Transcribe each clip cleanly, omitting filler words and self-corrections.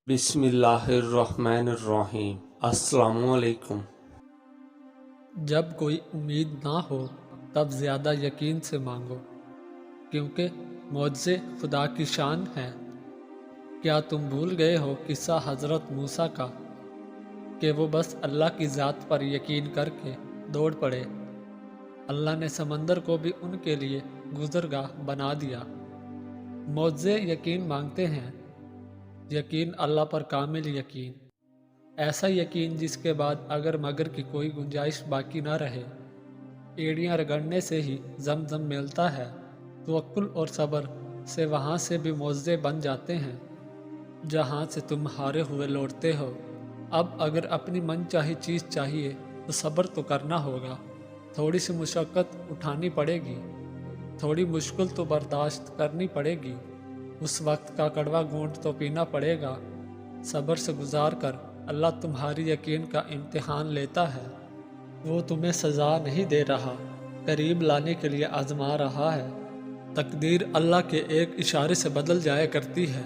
बिस्मिल्लाहिर्रहमानिर्रहीम। अस्सलामुअलैकुम। जब कोई उम्मीद ना हो तब ज़्यादा यकीन से मांगो, क्योंकि मुझसे खुदा की शान है। क्या तुम भूल गए हो किस्सा हज़रत मूसा का कि वो बस अल्लाह की ज़ात पर यकीन करके दौड़ पड़े। अल्लाह ने समंदर को भी उनके लिए गुज़रगाह बना दिया। मुझसे यकीन मांगते हैं, यकीन अल्लाह पर कामिल यकीन, ऐसा यकीन जिसके बाद अगर मगर की कोई गुंजाइश बाकी ना रहे। एड़ियाँ रगड़ने से ही जमजम मिलता है। तवक्कुल और सब्र से वहाँ से भी मुआवजे बन जाते हैं जहाँ से तुम हारे हुए लौटते हो। अब अगर अपनी मनचाही चीज़ चाहिए तो सब्र तो करना होगा। थोड़ी सी मुशक्क़त उठानी पड़ेगी, थोड़ी मुश्किल तो बर्दाश्त करनी पड़ेगी। उस वक्त का कड़वा घूंट तो पीना पड़ेगा। सब्र से गुजार कर अल्लाह तुम्हारी यकीन का इम्तिहान लेता है। वो तुम्हें सज़ा नहीं दे रहा, करीब लाने के लिए आजमा रहा है। तकदीर अल्लाह के एक इशारे से बदल जाया करती है।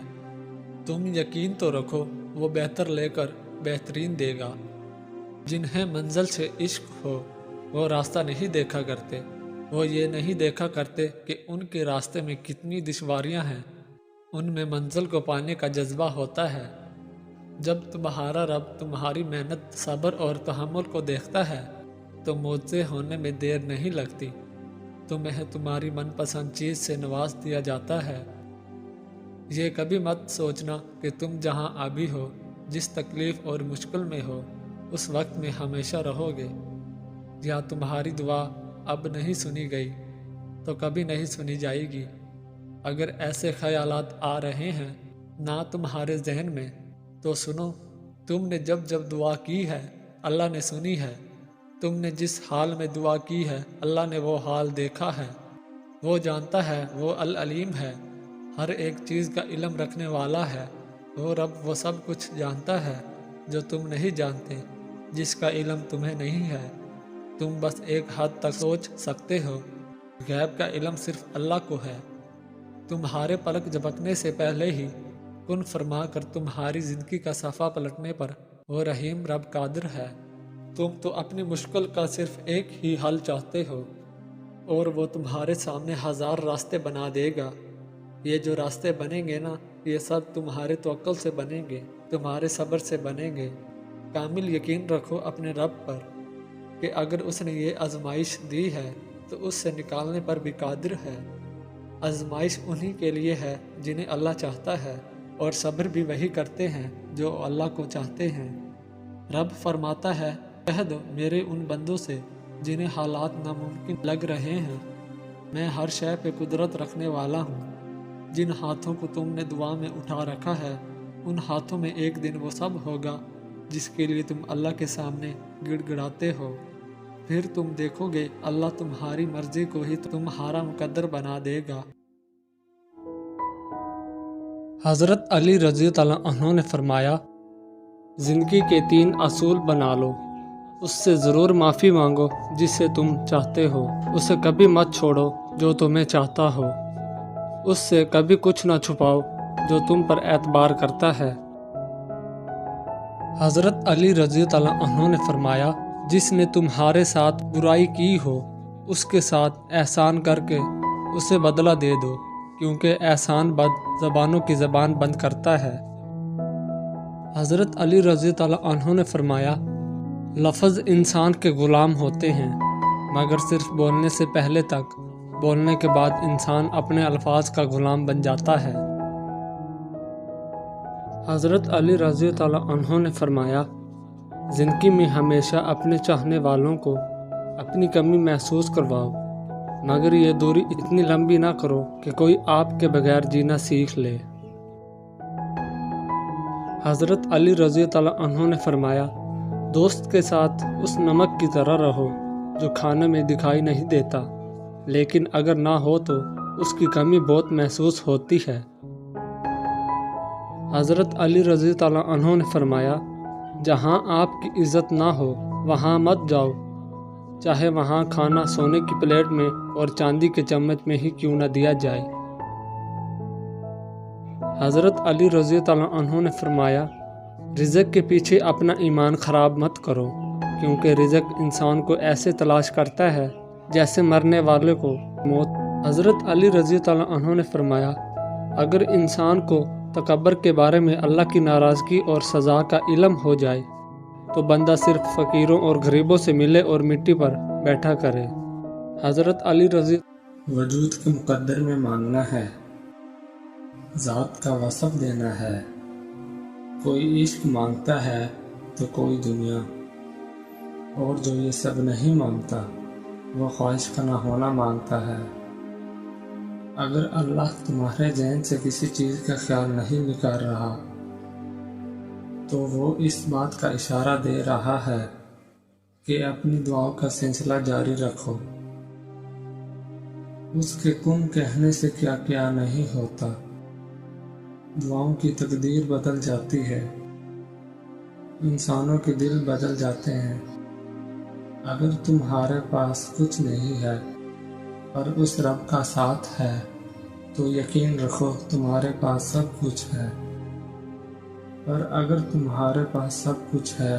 तुम यकीन तो रखो, वो बेहतर लेकर बेहतरीन देगा। जिन्हें मंजिल से इश्क हो वो रास्ता नहीं देखा करते। वो ये नहीं देखा करते कि उनके रास्ते में कितनी दुश्वारियां हैं। उनमें मंजिल को पाने का जज्बा होता है। जब तुम्हारा रब तुम्हारी मेहनत, सब्र और तहम्मुल को देखता है तो मुझसे होने में देर नहीं लगती। तुम्हें तुम्हारी मनपसंद चीज़ से नवाज दिया जाता है। ये कभी मत सोचना कि तुम जहाँ अभी हो, जिस तकलीफ़ और मुश्किल में हो, उस वक्त में हमेशा रहोगे। या तुम्हारी दुआ अब नहीं सुनी गई तो कभी नहीं सुनी जाएगी। अगर ऐसे ख्यालात आ रहे हैं ना तुम्हारे जहन में तो सुनो, तुमने जब जब दुआ की है अल्लाह ने सुनी है। तुमने जिस हाल में दुआ की है अल्लाह ने वो हाल देखा है। वो जानता है, वो अल अलीम है, हर एक चीज़ का इल्म रखने वाला है। वो रब वो सब कुछ जानता है जो तुम नहीं जानते, जिसका इल्म तुम्हें नहीं है। तुम बस एक हद तक सोच सकते हो, गैब का इल्म सिर्फ अल्लाह को है। तुम्हारे पलक झपकने से पहले ही कुन फरमा कर तुम्हारी ज़िंदगी का सफ़ा पलटने पर वो रहीम रब कादिर है। तुम तो अपनी मुश्किल का सिर्फ एक ही हल चाहते हो और वो तुम्हारे सामने हज़ार रास्ते बना देगा। ये जो रास्ते बनेंगे ना, ये सब तुम्हारे तवक्कुल से बनेंगे, तुम्हारे सब्र से बनेंगे। कामिल यकीन रखो अपने रब पर कि अगर उसने ये आजमाइश दी है तो उससे निकालने पर भी कादिर है। आजमाइश उन्हीं के लिए है जिन्हें अल्लाह चाहता है, और सब्र भी वही करते हैं जो अल्लाह को चाहते हैं। रब फरमाता है, कह दो मेरे उन बंदों से जिन्हें हालात नामुमकिन लग रहे हैं, मैं हर शय पे कुदरत रखने वाला हूँ। जिन हाथों को तुमने दुआ में उठा रखा है, उन हाथों में एक दिन वो सब होगा जिसके लिए तुम अल्लाह के सामने गिड़गिड़ाते हो। फिर तुम देखोगे अल्लाह तुम्हारी मर्जी को ही तुम्हारा मुकद्दर बना देगा। हज़रत अली रज़ी अल्लाह अन्हु ने फरमाया, ज़िंदगी के 3 असूल बना लो। उससे ज़रूर माफ़ी मांगो जिसे तुम चाहते हो, उसे कभी मत छोड़ो जो तुम्हें चाहता हो, उससे कभी कुछ ना छुपाओ जो तुम पर एतबार करता है। हज़रत अली रज़ी अल्लाह अन्हु ने फरमाया, जिसने तुम्हारे साथ बुराई की हो उसके साथ एहसान करके उसे बदला दे दो, क्योंकि एहसान बद ज़बानों की ज़बान बंद करता है। हज़रत अली रज़ी अल्लाह अन्हु ने फरमाया, लफ्ज़ इंसान के ग़ुलाम होते हैं, मगर सिर्फ बोलने से पहले तक, बोलने के बाद इंसान अपने अल्फाज का ग़ुलाम बन जाता है। हज़रत अली रज़ी अल्लाह अन्हु ने फरमाया, ज़िंदगी में हमेशा अपने चाहने वालों को अपनी कमी महसूस करवाओ, मगर ये दूरी इतनी लंबी ना करो कि कोई आपके बगैर जीना सीख ले। हज़रत अली रज़ी अल्लाह अन्हु ने फरमाया, दोस्त के साथ उस नमक की तरह रहो जो खाने में दिखाई नहीं देता, लेकिन अगर ना हो तो उसकी कमी बहुत महसूस होती है। हज़रत अली रज़ी अल्लाह अन्हु ने फरमाया, जहाँ आपकी इज़्ज़त ना हो वहाँ मत जाओ, चाहे वहाँ खाना सोने की प्लेट में और चांदी के चम्मच में ही क्यों न दिया जाए। حضرت علی رضی اللہ عنہ نے فرمایا، رزق کے پیچھے اپنا ایمان خراب مت کرو، کیونکہ رزق انسان کو ایسے تلاش کرتا ہے جیسے مرنے والے کو موت۔ حضرت علی رضی اللہ عنہ نے فرمایا، اگر انسان کو تکبر کے بارے میں اللہ کی ناراضگی اور سزا کا علم ہو جائے تو بندہ صرف فقیروں اور غریبوں سے ملے اور مٹی پر بیٹھا کرے۔ حضرت علی رضی وجود کے مقدر میں مانگنا ہے، ذات کا وصف دینا ہے۔ کوئی عشق مانگتا ہے تو کوئی دنیا، اور جو یہ سب نہیں مانگتا وہ خواہش کا نہ ہونا مانگتا ہے۔ اگر اللہ تمہارے ذہن سے کسی چیز کا خیال نہیں نکال رہا تو وہ اس بات کا اشارہ دے رہا ہے کہ اپنی دعاؤں کا سلسلہ جاری رکھو۔ اس کے کن کہنے سے کیا کیا نہیں ہوتا۔ دعاؤں کی تقدیر بدل جاتی ہے، انسانوں کے دل بدل جاتے ہیں۔ اگر تمہارے پاس کچھ نہیں ہے اور اس رب کا ساتھ ہے تو یقین رکھو تمہارے پاس سب کچھ ہے۔ اور اگر تمہارے پاس سب کچھ ہے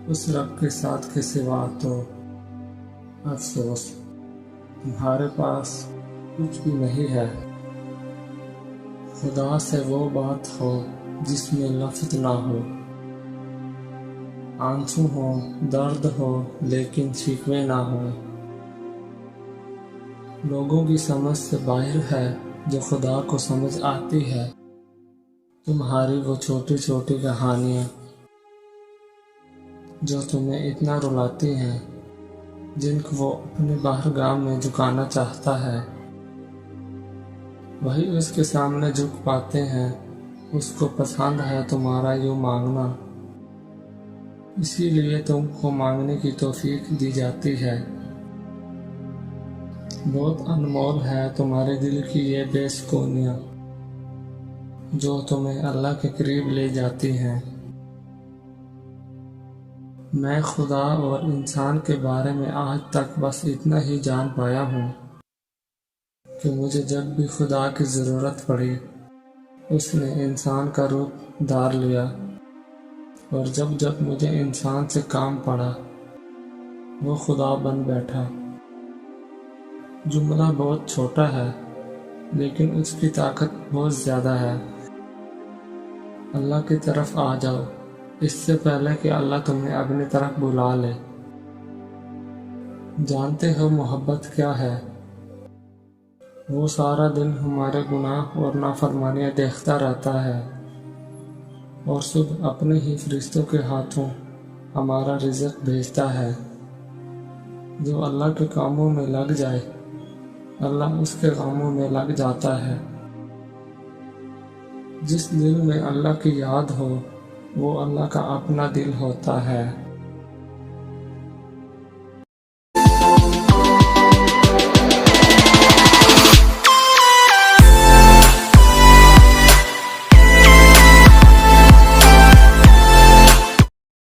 اس رب کے ساتھ کے سوا تو افسوس، تمہارے پاس کچھ بھی نہیں ہے۔ خدا سے وہ بات ہو جس میں لفظ نہ ہو، آنسو ہو، درد ہو لیکن شکوے نہ ہو۔ لوگوں کی سمجھ سے باہر ہے جو خدا کو سمجھ آتی ہے۔ تمہاری وہ چھوٹی چھوٹی کہانیاں جو تمہیں اتنا رلاتی ہیں، جن کو وہ اپنی بارگاہ میں جھکانا چاہتا ہے، وہی اس کے سامنے جھک پاتے ہیں۔ اس کو پسند ہے تمہارا یوں مانگنا، اسی لیے تم کو مانگنے کی توفیق دی جاتی ہے۔ بہت انمول ہے تمہارے دل کی یہ بے سکونیاں جو تمہیں اللہ کے قریب لے جاتی ہیں۔ میں خدا اور انسان کے بارے میں آج تک بس اتنا ہی جان پایا ہوں کہ مجھے جب بھی خدا کی ضرورت پڑی اس نے انسان کا روپ دھار لیا، اور جب جب مجھے انسان سے کام پڑا وہ خدا بن بیٹھا۔ جملہ بہت چھوٹا ہے لیکن اس کی طاقت بہت زیادہ ہے۔ اللہ کی طرف آ جاؤ اس سے پہلے کہ اللہ تمہیں اپنی طرف بلا لے۔ جانتے ہو محبت کیا ہے؟ وہ سارا دن ہمارے گناہ اور نافرمانیاں دیکھتا رہتا ہے اور صبح اپنے ہی فرشتوں کے ہاتھوں ہمارا رزق بھیجتا ہے۔ جو اللہ کے کاموں میں لگ جائے اللہ اس کے کاموں میں لگ جاتا ہے۔ جس دل میں اللہ کی یاد ہو وہ اللہ کا اپنا دل ہوتا ہے۔